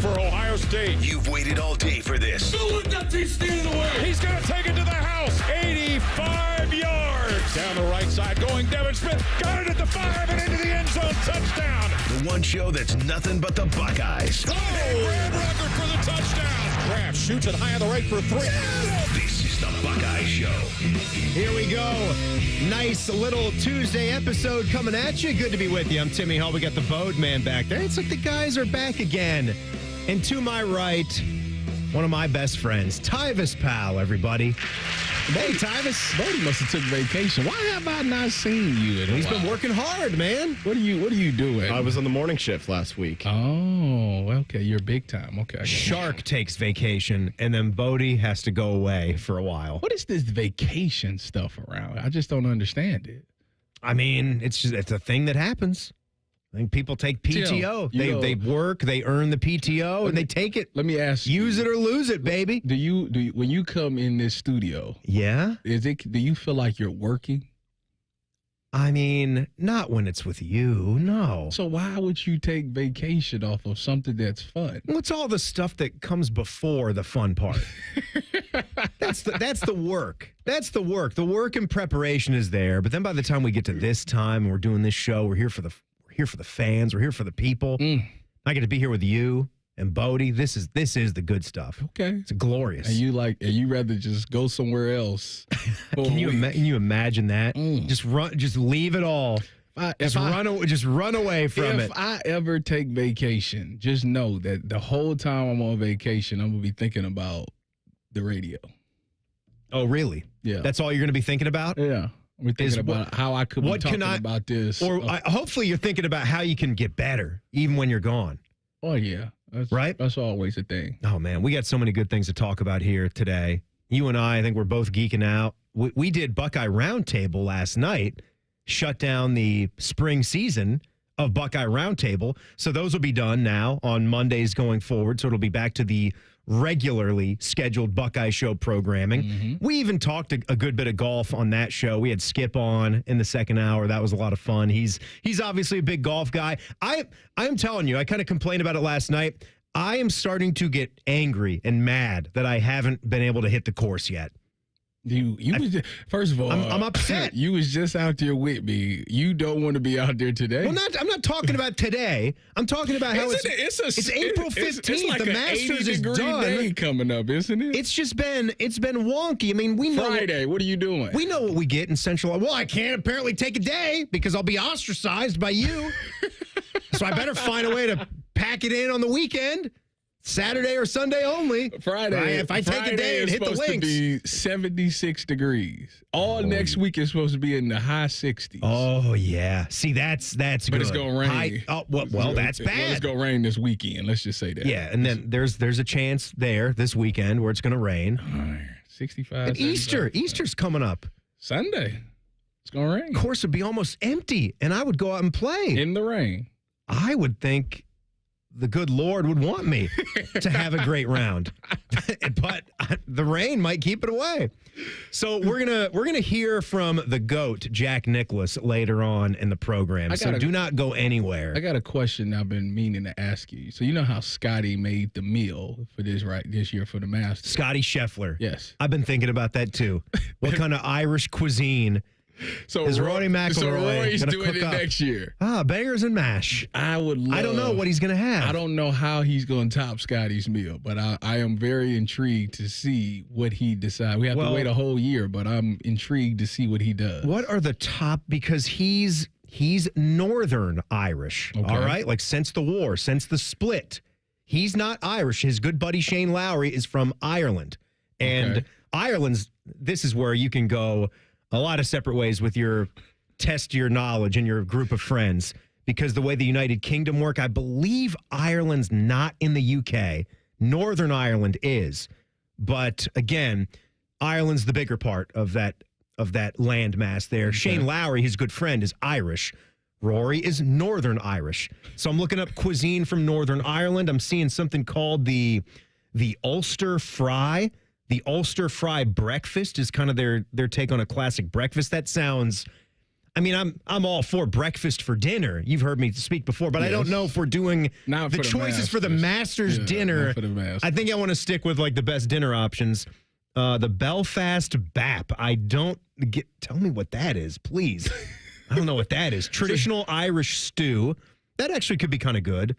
for Ohio State. You've waited all day for this. Look, that team's stealing away. He's going to take it to the house. 85 yards. Down the right side going Devin Smith. Got it at the 5 and into the end zone. Touchdown. The one show that's nothing but the Buckeyes. Oh, Graham record for the touchdown. Graham shoots it high on the right for 3. This is the Buckeye Show. Here we go. Nice little Tuesday episode coming at you. Good to be with you. I'm Timmy Hall. We got the Boatman back there. It's like the guys are back again. And to my right, one of my best friends, Tyvis Powell, everybody. Hey, Tyvis. Bodie must have took vacation. Why have I not seen you? He's been working hard, man. What are you doing? I was on the morning shift last week. Oh, okay. You're big time. Okay. Shark takes vacation, and then Bodie has to go away for a while. What is this vacation stuff around? I just don't understand it. I mean, it's a thing that happens. I think people take PTO. They work, they earn the PTO, and they take it. Let me ask you. Use it or lose it, baby. Do you when you come in this studio? Yeah. Do you feel like you're working? I mean, not when it's with you, no. So why would you take vacation off of something that's fun? What's all the stuff that comes before the fun part? That's the work. That's the work. The work and preparation is there, but then by the time we get to this time and we're doing this show, we're here for the fans. We're here for the people. I get to be here with you and Bodie. This is the good stuff. Okay, it's glorious. And you rather just go somewhere else? Can you imagine that? Just leave it all. Just run away from it. If I ever take vacation, just know that the whole time I'm on vacation, I'm gonna be thinking about the radio. Oh, really? Yeah. That's all you're gonna be thinking about? Yeah. We're thinking about how I could be talking about this. Or hopefully you're thinking about how you can get better even when you're gone. Oh, yeah. Right? That's always a thing. Oh, man. We got so many good things to talk about here today. You and I think we're both geeking out. We did Buckeye Roundtable last night, shut down the spring season of Buckeye Roundtable. So those will be done now on Mondays going forward. So it'll be back to the regularly scheduled Buckeye Show programming. Mm-hmm. We even talked a good bit of golf on that show. We had Skip on in the second hour. That was a lot of fun. He's obviously a big golf guy. I'm telling you, I kind of complained about it last night. I am starting to get angry and mad that I haven't been able to hit the course yet. First of all, I'm upset. You was just out there with me. You don't want to be out there today. Well, I'm not talking about today. I'm talking about how it's April 15th. It's like the Masters is done. Day coming up, isn't it? It's been wonky. I mean, we know Friday. What are you doing? We know what we get in Central. Well, I can't apparently take a day because I'll be ostracized by you. So I better find a way to pack it in on the weekend. Saturday or Sunday only. Friday. If I take a day and hit the links. It's supposed to be 76 degrees. Next week is supposed to be in the high 60s. Oh, yeah. See, that's good. But it's going to rain. Well, that's bad. Well, it's going to rain this weekend. Let's just say that. Yeah, and then there's a chance there this weekend where it's going to rain. 65. And Easter's coming up. Sunday. It's going to rain. Course would be almost empty, and I would go out and play. In the rain. I would think the good Lord would want me to have a great round, but the rain might keep it away. So we're gonna hear from the GOAT, Jack Nicklaus, later on in the program. So do not go anywhere. I got a question I've been meaning to ask you. So you know how Scotty made the meal for this year for the Masters? Scotty Scheffler. Yes. I've been thinking about that too. What kind of Irish cuisine? So Rory Roy's doing it next year. Bangers and mash. I don't know what he's going to have. I don't know how he's going to top Scotty's meal, but I am very intrigued to see what he decides. We have to wait a whole year, but I'm intrigued to see what he does. What are the top, because he's Northern Irish, okay. All right? Like since the war, since the split. He's not Irish. His good buddy Shane Lowry is from Ireland. And this is where you can go a lot of separate ways with test your knowledge and your group of friends, because the way the United Kingdom work, I believe Ireland's not in the UK. Northern Ireland is. But again, Ireland's the bigger part of that landmass there. Okay. Shane Lowry, his good friend, is Irish. Rory is Northern Irish. So I'm looking up cuisine from Northern Ireland. I'm seeing something called the Ulster Fry. The Ulster Fry breakfast is kind of their take on a classic breakfast. That sounds, I mean, I'm all for breakfast for dinner. You've heard me speak before, but I don't know if we're doing Not the for the choices for the Masters dinner. Not for the Masters. I think I want to stick with like the best dinner options. The Belfast Bap. Tell me what that is, please. I don't know what that is. Traditional Irish stew. That actually could be kind of good.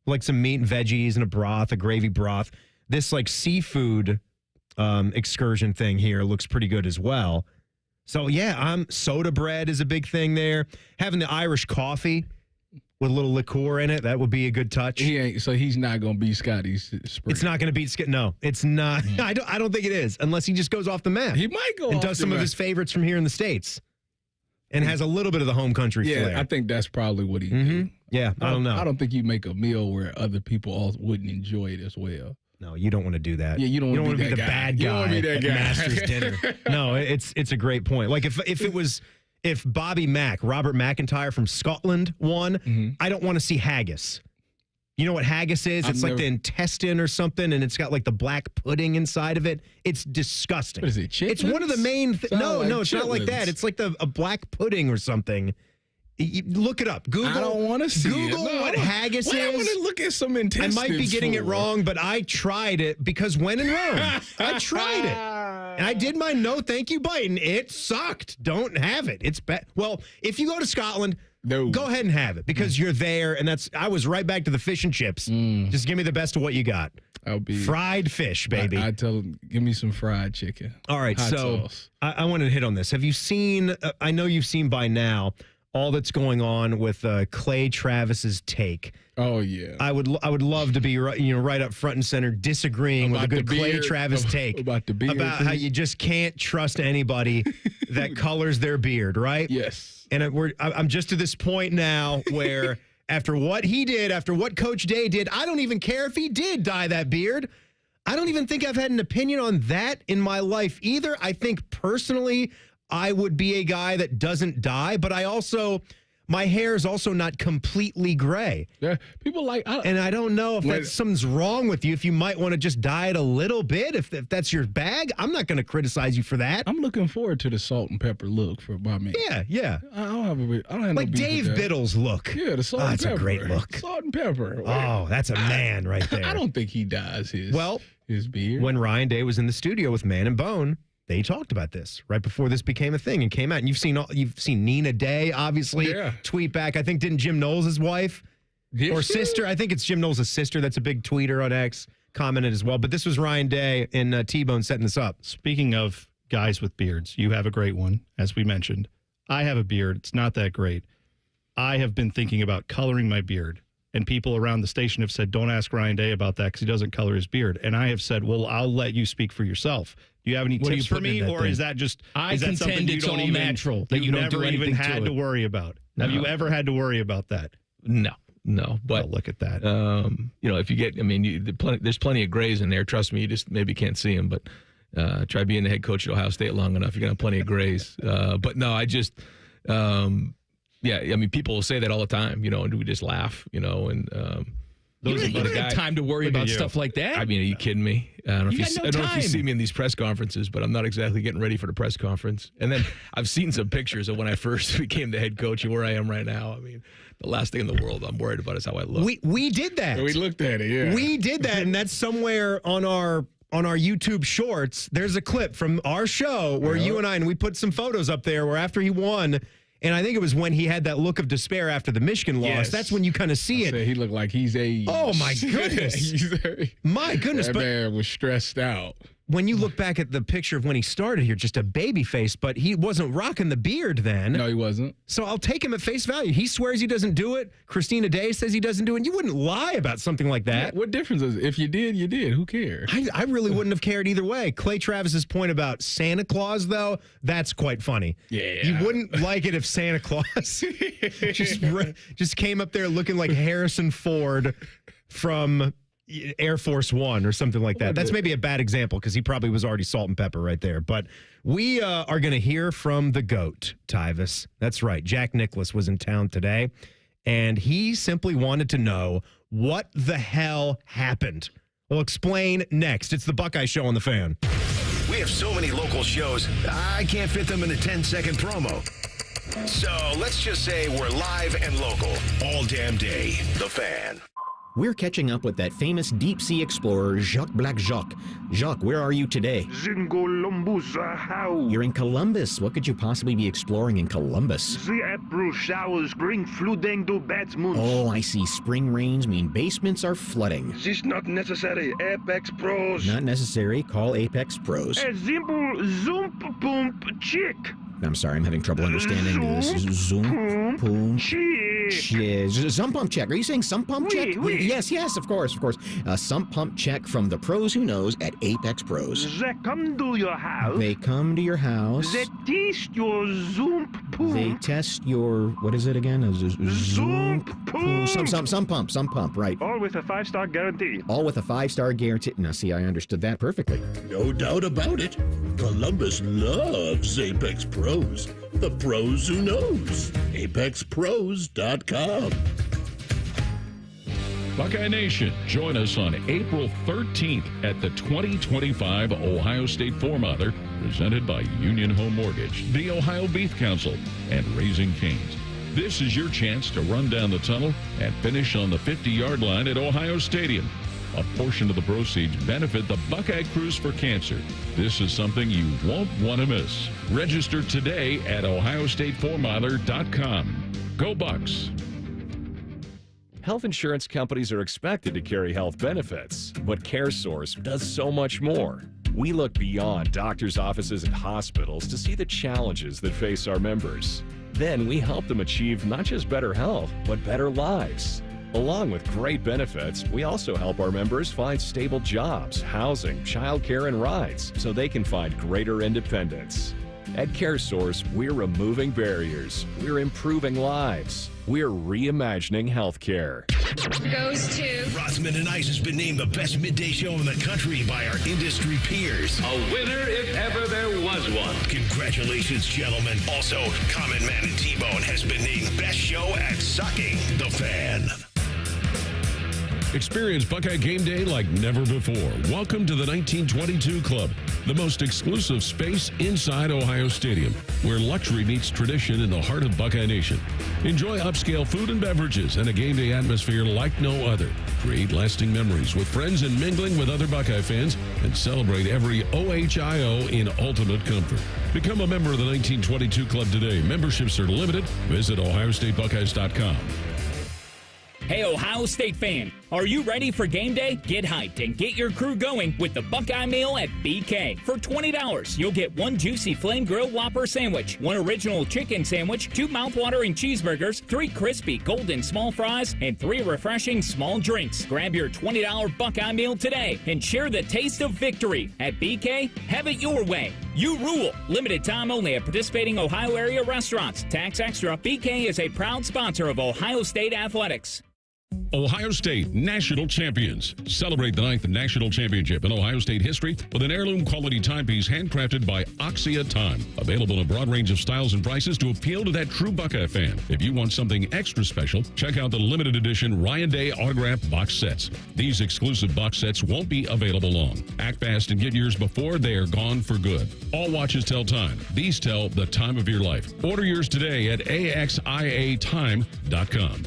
Like some meat and veggies and a broth, a gravy broth. This like seafood excursion thing here looks pretty good as well. So, yeah, soda bread is a big thing there. Having the Irish coffee with a little liqueur in it, that would be a good touch. So he's not going to be Scotty's spring. It's not going to beat Scott. No, it's not. I don't think it is, unless he just goes off the map. He might go and off does the some map. of his favorites from here in the States and has a little bit of the home country flair. I think that's probably what he do. Yeah, I don't know. I don't think you make a meal where other people all wouldn't enjoy it as well. No, you don't want to do that. Yeah, you don't want to be the bad guy. You don't want to be that at guy. Masters dinner. No, it's a great point. Like if Bobby Mack, Robert McIntyre from Scotland won, I don't want to see haggis. You know what haggis is? It's like the intestine or something, and it's got like the black pudding inside of it. It's disgusting. What is it, chitlins? It's one of the main. No, it's not like chitlins. that. It's like a black pudding or something. Look it up. Google. I don't want to see Google it. No, what haggis I want is. to look at some intestines. I might be getting it wrong, but I tried it because when in Rome, I tried it. And I did my no thank you Biden. It sucked. Don't have it. It's bad. Well, if you go to Scotland, go ahead and have it because you're there. And I was right back to the fish and chips. Just give me the best of what you got. I'll be fried fish, baby. I tell them, give me some fried chicken. All right. Hot So sauce. I wanted to hit on this. Have you seen, I know you've seen by now, all that's going on with Clay Travis's take. Oh yeah, I would love to be right up front and center disagreeing with a good Clay Travis take about the beard about how you just can't trust anybody that colors their beard, right? Yes. And I'm just to this point now where after what he did, after what Coach Day did, I don't even care if he did dye that beard. I don't even think I've had an opinion on that in my life either. I think personally, I would be a guy that doesn't dye, but my hair is also not completely gray. Yeah, people and I don't know if something's wrong with you, if you might want to just dye it a little bit, if that's your bag. I'm not going to criticize you for that. I'm looking forward to the salt and pepper look for my man. Yeah. I don't have like no beef Dave with that. Biddle's look. Yeah, the salt and pepper. That's a great look. Salt and pepper. Oh, that's a man right there. I don't think he dyes his beard. When Ryan Day was in the studio with Man and Bone, they talked about this right before this became a thing and came out. And you've seen Nina Day, obviously, tweet back. I think didn't Jim Knowles' wife or sister? I think it's Jim Knowles' sister. That's a big tweeter on X. Commented as well. But this was Ryan Day and T-Bone setting this up. Speaking of guys with beards, you have a great one, as we mentioned. I have a beard. It's not that great. I have been thinking about coloring my beard. And people around the station have said, don't ask Ryan Day about that because he doesn't color his beard. And I have said, well, I'll let you speak for yourself. Do you have any tips for me, or is that just is that something you don't even natural that you don't do never even anything had to worry about? Have you ever had to worry about that? No. But look at that. If you get, there's plenty of grays in there. Trust me, you just maybe can't see them. But try being the head coach at Ohio State long enough, you're gonna have plenty of grays. But no, I just. People will say that all the time, and we just laugh, and those you don't have time to worry about stuff like that. I mean, are you kidding me? I don't know if you see me in these press conferences, but I'm not exactly getting ready for the press conference. And then I've seen some pictures of when I first became the head coach and where I am right now. I mean, the last thing in the world I'm worried about is how I look. We did that. We looked at it, yeah. We did that, and that's somewhere on our YouTube shorts. There's a clip from our show where you and I, and we put some photos up there where after he won. And I think it was when he had that look of despair after the Michigan loss. Yes. That's when you kind of see it. He looked like he's a... Oh, my goodness. My goodness. That man was stressed out. When you look back at the picture of when he started here, just a baby face, but he wasn't rocking the beard then. No, he wasn't. So I'll take him at face value. He swears he doesn't do it. Christina Day says he doesn't do it. You wouldn't lie about something like that. Yeah, what difference is it? If you did, you did. Who cares? I really wouldn't have cared either way. Clay Travis's point about Santa Claus, though, that's quite funny. Yeah. You wouldn't like it if Santa Claus just came up there looking like Harrison Ford from Air Force One or something like that. That's maybe a bad example because he probably was already salt and pepper right there. But we are going to hear from the GOAT, Tyvis. That's right. Jack Nicklaus was in town today, and he simply wanted to know what the hell happened. We'll explain next. It's the Buckeye Show on the Fan. We have so many local shows, I can't fit them in a 10-second promo. So let's just say we're live and local all damn day. The Fan. We're catching up with that famous deep-sea explorer, Jacques Black Jacques. Jacques, where are you today? You're in Columbus. What could you possibly be exploring in Columbus? The April showers bring flooding to Batmans. Oh, I see. Spring rains mean basements are flooding. This not necessary. Apex Pros. Not necessary. Call Apex Pros. A simple zoom pump chick. I'm sorry, I'm having trouble understanding this. Zoom pump check. Sump pump check. Are you saying sump pump check? Oui. Yes, of course. Sump pump check from the pros who knows at Apex Pros. They come to your house. They come to your house. They test your zoom pump. They test your, what is it again? Zoom pump. Some pump, right. All with a 5-star guarantee. All with a 5-star guarantee. Now, see, I understood that perfectly. No doubt about it. Columbus loves Apex Pros. The pros who knows. ApexPros.com. Buckeye Nation, join us on April 13th at the 2025 Ohio State Four-Mother, presented by Union Home Mortgage, the Ohio Beef Council, and Raising Cane's. This is your chance to run down the tunnel and finish on the 50-yard line at Ohio Stadium. A portion of the proceeds benefit the Buckeye Cruise for Cancer. This is something you won't want to miss. Register today at ohiostatefourmiler.com. Go Bucks! Health insurance companies are expected to carry health benefits, but CareSource does so much more. We look beyond doctors' offices and hospitals to see the challenges that face our members. Then we help them achieve not just better health, but better lives. Along with great benefits, we also help our members find stable jobs, housing, childcare, and rides so they can find greater independence. At CareSource, we're removing barriers. We're improving lives. We're reimagining healthcare. Goes to Rothman and Ice has been named the best midday show in the country by our industry peers. A winner if ever there was one. Congratulations, gentlemen. Also, Common Man and T-Bone has been named best show at sucking. The Fan. Experience Buckeye game day like never before. Welcome to the 1922 Club, the most exclusive space inside Ohio Stadium, where luxury meets tradition in the heart of Buckeye Nation. Enjoy upscale food and beverages and a game day atmosphere like no other. Create lasting memories with friends and mingling with other Buckeye fans, and celebrate every OHIO in ultimate comfort. Become a member of the 1922 Club today. Memberships are limited. Visit OhioStateBuckeyes.com. Hey, Ohio State fan, are you ready for game day? Get hyped and get your crew going with the Buckeye Meal at BK. For $20, you'll get 1 juicy flame grilled Whopper sandwich, 1 original chicken sandwich, 2 mouthwatering cheeseburgers, 3 crispy golden small fries, and 3 refreshing small drinks. Grab your $20 Buckeye Meal today and share the taste of victory. At BK, have it your way. You rule. Limited time only at participating Ohio area restaurants. Tax extra. BK is a proud sponsor of Ohio State Athletics. Ohio State National Champions. Celebrate the 9th National Championship in Ohio State history with an heirloom quality timepiece handcrafted by Oxia Time. Available in a broad range of styles and prices to appeal to that true Buckeye fan. If you want something extra special, check out the limited edition Ryan Day autographed box sets. These exclusive box sets won't be available long. Act fast and get yours before they are gone for good. All watches tell time. These tell the time of your life. Order yours today at AXIAtime.com.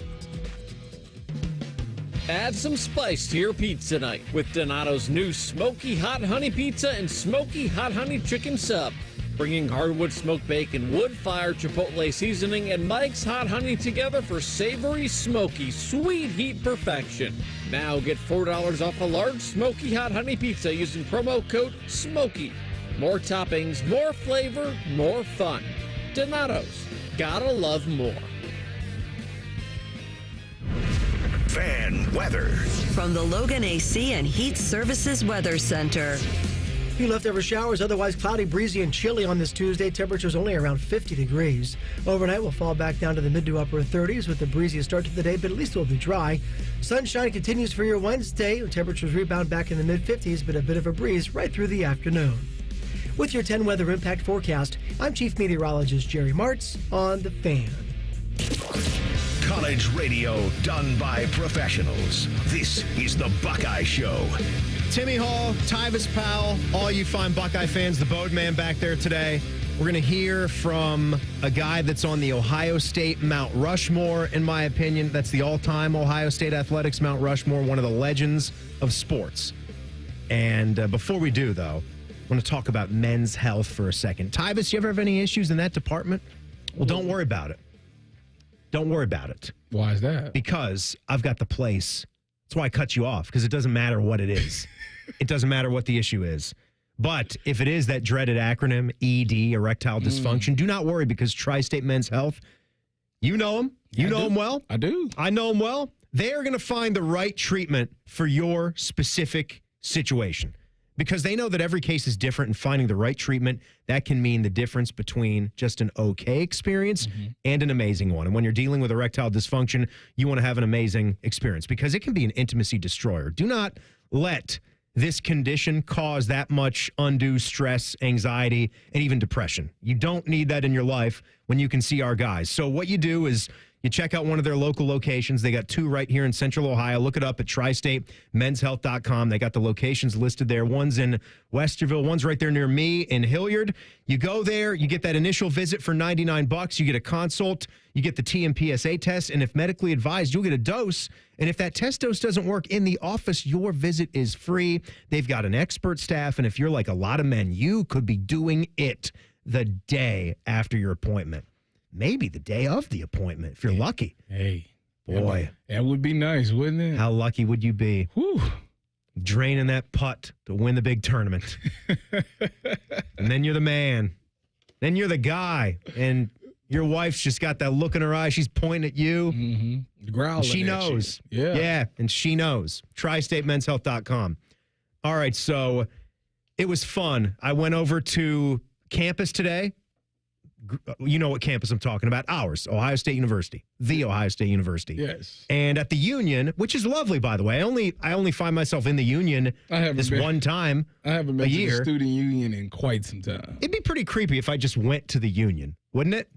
Add some spice to your pizza night with Donato's new Smoky Hot Honey Pizza and Smoky Hot Honey Chicken Sub. Bringing hardwood smoked bacon, wood-fired chipotle seasoning, and Mike's Hot Honey together for savory, smoky, sweet heat perfection. Now get $4 off a large Smoky Hot Honey Pizza using promo code SMOKY. More toppings, more flavor, more fun. Donato's. Gotta love more. Fan weather. From the Logan AC and Heat Services Weather Center. Few leftover showers, otherwise cloudy, breezy, and chilly on this Tuesday. Temperatures only around 50 degrees. Overnight, we'll fall back down to the mid to upper 30s with the breeziest start to the day, but at least it will be dry. Sunshine continues for your Wednesday. Temperatures rebound back in the mid-50s, but a bit of a breeze right through the afternoon. With your 10 weather impact forecast, I'm Chief Meteorologist Jerry Martz on The Fan. College radio done by professionals. This is the Buckeye Show. Timmy Hall, Tyvis Powell, all you fine Buckeye fans, the Boatman back there today. We're going to hear from a guy that's on the Ohio State Mount Rushmore, in my opinion. That's the all-time Ohio State athletics Mount Rushmore, one of the legends of sports. And before we do, though, I want to talk about men's health for a second. Tyvis, you ever have any issues in that department? Well, don't worry about it. Don't worry about it. Why is that? Because I've got the place. That's why I cut you off, because it doesn't matter what it is. It doesn't matter what the issue is. But if it is that dreaded acronym, ED, erectile dysfunction, do not worry, because Tri-State Men's Health, you know them. You know them well. I do. I know them well. They are going to find the right treatment for your specific situation, because they know that every case is different, and finding the right treatment, that can mean the difference between just an okay experience and an amazing one. And when you're dealing with erectile dysfunction, you want to have an amazing experience, because it can be an intimacy destroyer. Do not let this condition cause that much undue stress, anxiety, and even depression. You don't need that in your life when you can see our guys. So what you do is you check out one of their local locations. They got 2 right here in Central Ohio. Look it up at tristatemenshealth.com. They got the locations listed there. One's in Westerville. One's right there near me in Hilliard. You go there. You get that initial visit for $99. You get a consult. You get the TMPSA test. And if medically advised, you'll get a dose. And if that test dose doesn't work in the office, your visit is free. They've got an expert staff. And if you're like a lot of men, you could be doing it the day after your appointment. Maybe the day of the appointment, if you're lucky. Hey. Boy. That would be nice, wouldn't it? How lucky would you be? Whew. Draining that putt to win the big tournament. And then you're the man. Then you're the guy. And your wife's just got that look in her eye. She's pointing at you. Mm-hmm. Growling. She knows. Yeah. Yeah, and she knows. TriStateMen'sHealth.com. All right, so it was fun. I went over to campus today. You know what campus I'm talking about. Ours, Ohio State University, the Ohio State University. Yes. And at the Union, which is lovely, by the way. I only find myself in the Union one time I haven't been a to year. the student union in quite some time. It'd be pretty creepy if I just went to the Union, wouldn't it?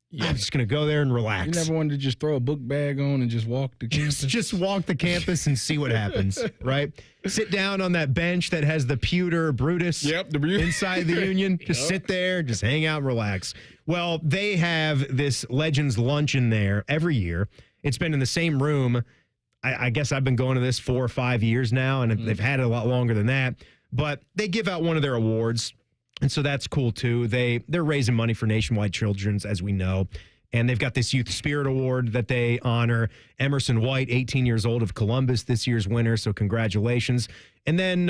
Yeah. I'm just going to go there and relax. You never wanted to just throw a book bag on and just walk the campus? Just walk the campus and see what happens, right? Sit down on that bench that has the pewter Brutus inside the Union. Just sit there, just hang out and relax. Well, they have this Legends Luncheon there every year. It's been in the same room. I guess I've been going to this 4 or 5 years now, and they've had it a lot longer than that. But they give out one of their awards. And so that's cool, too. They're raising money for Nationwide Children's, as we know. And they've got this Youth Spirit Award that they honor. Emerson White, 18 years old, of Columbus, this year's winner. So congratulations. And then,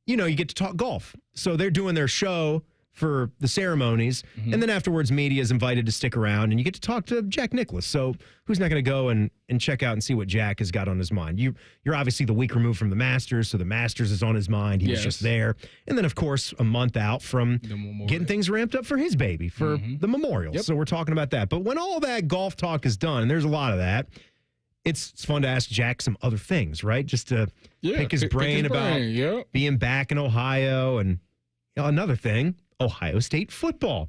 you get to talk golf. So they're doing their show for the ceremonies. And then afterwards, media is invited to stick around. And you get to talk to Jack Nicklaus. So who's not going to go and check out and see what Jack has got on his mind? You're obviously the week removed from the Masters, so the Masters is on his mind. He was just there. And then, of course, a month out from getting things ramped up for his baby, for the Memorial. So we're talking about that. But when all that golf talk is done, and there's a lot of that, it's fun to ask Jack some other things, right? Just to pick his brain about being back in Ohio. And another thing, Ohio State football.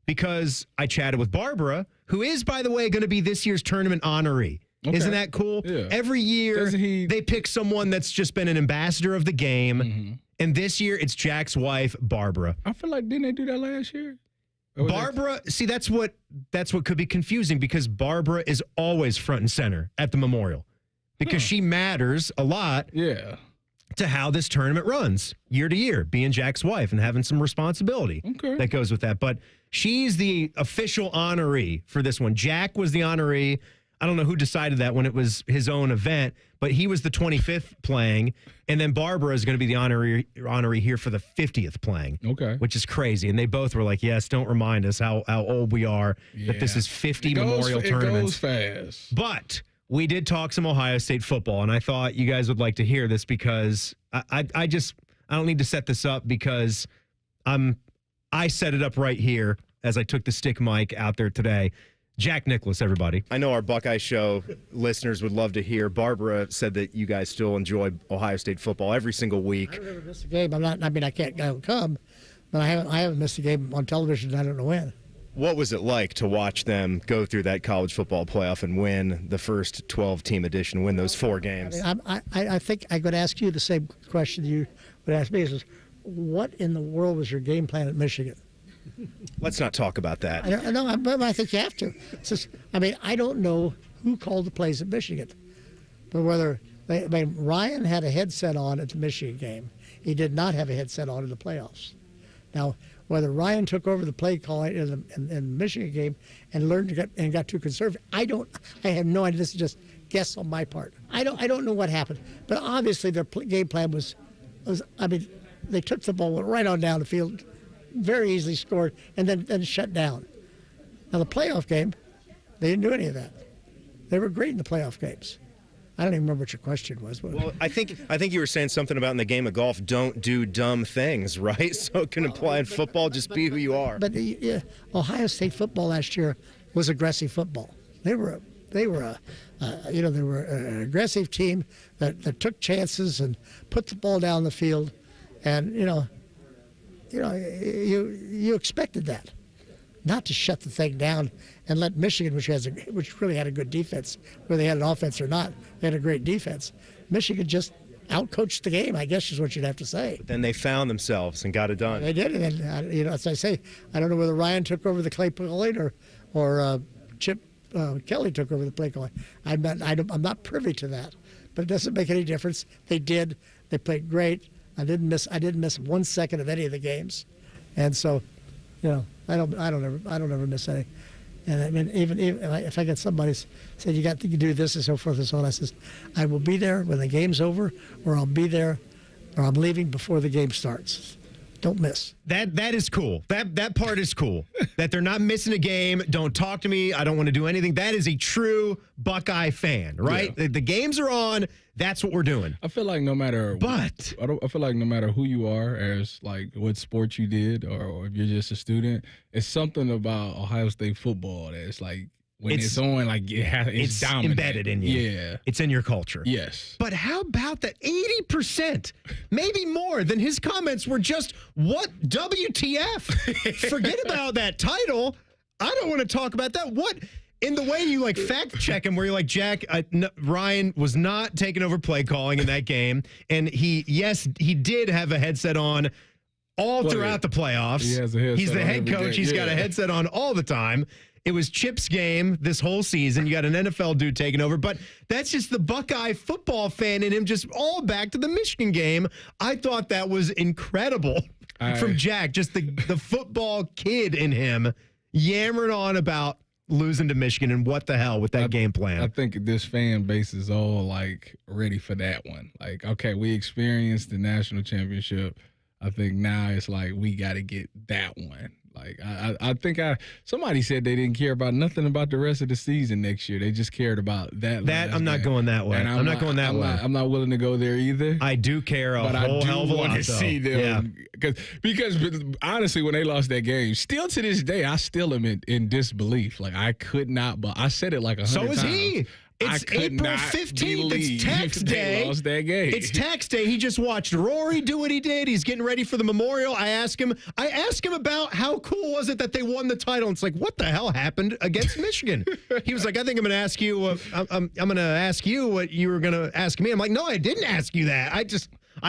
Because I chatted with Barbara, who is, by the way, going to be this year's tournament honoree. Okay. Isn't that cool? Yeah. Every year, they pick someone that's just been an ambassador of the game. And this year, it's Jack's wife, Barbara. I feel like, didn't they do that last year? Barbara, see, that's what could be confusing, because Barbara is always front and center at the Memorial. Because she matters a lot. Yeah. To how this tournament runs year to year, being Jack's wife and having some responsibility that goes with that. But she's the official honoree for this one. Jack was the honoree. I don't know who decided that when it was his own event, but he was the 25th playing. And then Barbara is going to be the honoree here for the 50th playing. Okay. Which is crazy. And they both were like, yes, don't remind us how old we are, that this is 50 Memorial tournaments. It goes fast. But we did talk some Ohio State football, and I thought you guys would like to hear this, because I don't need to set this up, because I set it up right here as I took the stick mic out there today. Jack Nicklaus, everybody. I know our Buckeye Show listeners would love to hear. Barbara said that you guys still enjoy Ohio State football every single week. I've never missed a game. I can't go Cub, but I haven't missed a game on television. I don't know when. What was it like to watch them go through that college football playoff and win the first 12-team edition, win those 4 games? I think I could ask you the same question you would ask me. Is what in the world was your game plan at Michigan? Let's not talk about that. I think you have to. I don't know who called the plays at Michigan, but whether Ryan had a headset on at the Michigan game, he did not have a headset on in the playoffs. Now, whether Ryan took over the play calling in the Michigan game and learned to got too conservative, I have no idea. This is just guess on my part. I don't know what happened, but obviously their game plan was they took the ball, went right on down the field, very easily scored, and then shut down. Now the playoff game, they didn't do any of that. They were great in the playoff games. I don't even remember what your question was. Well, I think you were saying something about in the game of golf, don't do dumb things, right? So it can apply in football, just be who you are. But Ohio State football last year was aggressive football. They were an aggressive team that took chances and put the ball down the field, and you expected that. Not to shut the thing down and let Michigan, which really had a good defense, whether they had an offense or not, they had a great defense. Michigan just outcoached the game, I guess is what you'd have to say. But then they found themselves and got it done. They did, and as I say, I don't know whether Ryan took over the play calling or Chip Kelly took over the play calling. I'm not privy to that, but it doesn't make any difference. They did. They played great. I didn't miss 1 second of any of the games, and so. I don't ever miss any. And I mean, even if I get somebody said you do this and so forth and so on, I says I will be there when the game's over, or I'll be there, or I'm leaving before the game starts. Don't miss. That is cool. That part is cool. That they're not missing a game. Don't talk to me. I don't want to do anything. That is a true Buckeye fan, right? Yeah. The games are on. That's what we're doing. I feel like no matter who you are, as like what sport you did, or if you're just a student, it's something about Ohio State football that's like when it's on, like it's dominant. Embedded in you. Yeah, it's in your culture. Yes. But how about that 80%, maybe more than his comments were just what WTF? Forget about that title. I don't want to talk about that. What? In the way you like fact check him, where you're like, Jack, Ryan was not taking over play calling in that game, and he did have a headset on all throughout the playoffs. He has a headset. He's the head coach. He's got a headset on all the time. It was Chip's game this whole season. You got an NFL dude taking over, but that's just the Buckeye football fan in him, just all back to the Michigan game. I thought that was incredible from Jack, just the football kid in him yammering on about losing to Michigan and what the hell with that game plan. I think this fan base is all like ready for that one. Like, okay, we experienced the national championship. I think now it's like we got to get that one. Like I think somebody said they didn't care about nothing about the rest of the season next year. They just cared about that. I'm not going that way. I'm not going that way. I'm not willing to go there either. I do care a whole hell of a lot. I do want to see them because honestly, when they lost that game, still to this day, I still am in disbelief. Like I could not, but I said it like 100 times. So is he. It's April 15th. It's tax day. Lost that game. It's tax day. He just watched Rory do what he did. He's getting ready for the memorial. I asked him about how cool was it that they won the title. It's like, what the hell happened against Michigan? He was like, I think I'm going to ask you. I'm going to ask you what you were going to ask me. I'm like, no, I didn't ask you that. I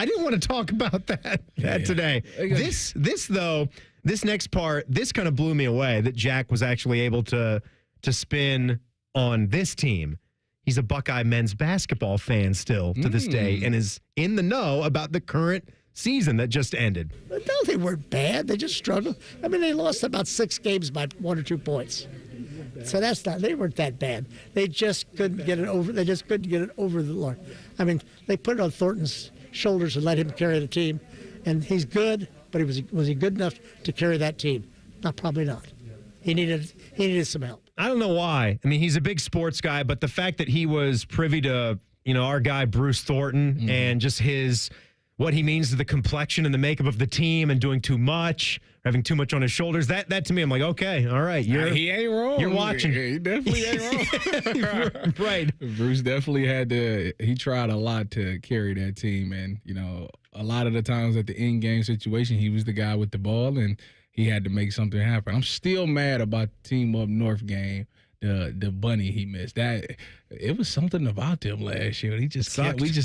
didn't want to talk about that today. This next part, this kind of blew me away that Jack was actually able to spin on this team. He's a Buckeye men's basketball fan still to this day and is in the know about the current season that just ended. No, they weren't bad. They just struggled. I mean, they lost about 6 games by 1 or 2 points. So they weren't that bad. They just couldn't get it over. They just couldn't get it over the line. I mean, they put it on Thornton's shoulders and let him carry the team. And he's good, but was he good enough to carry that team? Probably not. He needed some help. I don't know why. I mean, he's a big sports guy, but the fact that he was privy to, our guy Bruce Thornton and just what he means to the complexion and the makeup of the team and doing too much, having too much on his shoulders, that to me, I'm like, okay, all right. He ain't wrong. You're watching. He definitely ain't wrong. Right. Bruce definitely he tried a lot to carry that team. And, a lot of the times at the in-game situation, he was the guy with the ball and he had to make something happen. I'm still mad about the Team Up North game, the bunny he missed. That it was something about them last year. We just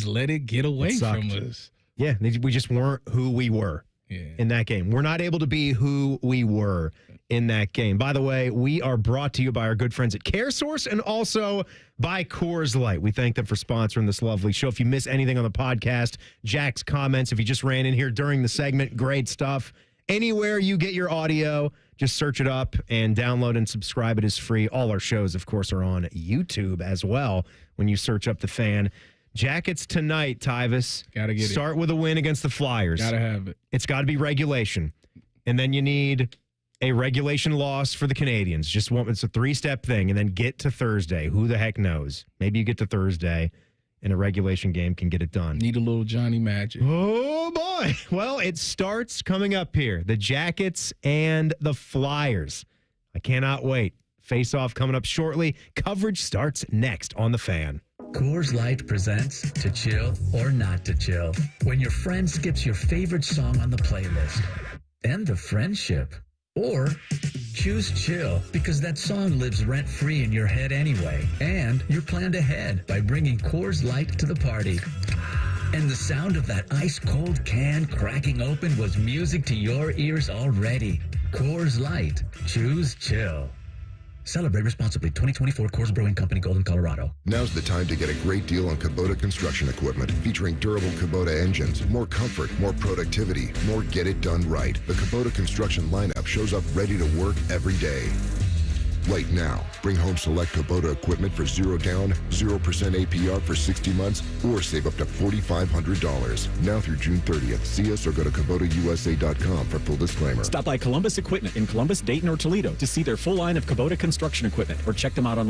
let it get away from us. Yeah, we just weren't who we were. in that game. We're not able to be who we were in that game. By the way, we are brought to you by our good friends at CareSource and also by Coors Light. We thank them for sponsoring this lovely show. If you miss anything on the podcast, Jack's comments, if you just ran in here during the segment, great stuff. Anywhere you get your audio, just search it up and download and subscribe. It is free. All our shows, of course, are on YouTube as well when you search up The Fan. Jackets tonight, Tyvis. Gotta get Start with a win against the Flyers. Gotta have it. It's got to be regulation. And then you need a regulation loss for the Canadians. It's a 3-step thing. And then get to Thursday. Who the heck knows? Maybe you get to Thursday and a regulation game can get it done. Need a little Johnny Magic. Oh, boy. Well, it starts coming up here. The Jackets and the Flyers. I cannot wait. Face-off coming up shortly. Coverage starts next on The Fan. Coors Light presents To Chill or Not to Chill. When your friend skips your favorite song on the playlist. End the friendship. Or choose chill because that song lives rent-free in your head anyway. And you're planned ahead by bringing Coors Light to the party. And the sound of that ice-cold can cracking open was music to your ears already. Coors Light. Choose chill. Celebrate responsibly. 2024 Coors Brewing Company, Golden, Colorado. Now's the time to get a great deal on Kubota construction equipment featuring durable Kubota engines, more comfort, more productivity, more get it done right. The Kubota construction lineup shows up ready to work every day. Right now, bring home select Kubota equipment for 0 down, 0% APR for 60 months, or save up to $4,500. Now through June 30th. See us or go to KubotaUSA.com for full disclaimer. Stop by Columbus Equipment in Columbus, Dayton, or Toledo to see their full line of Kubota construction equipment or check them out online.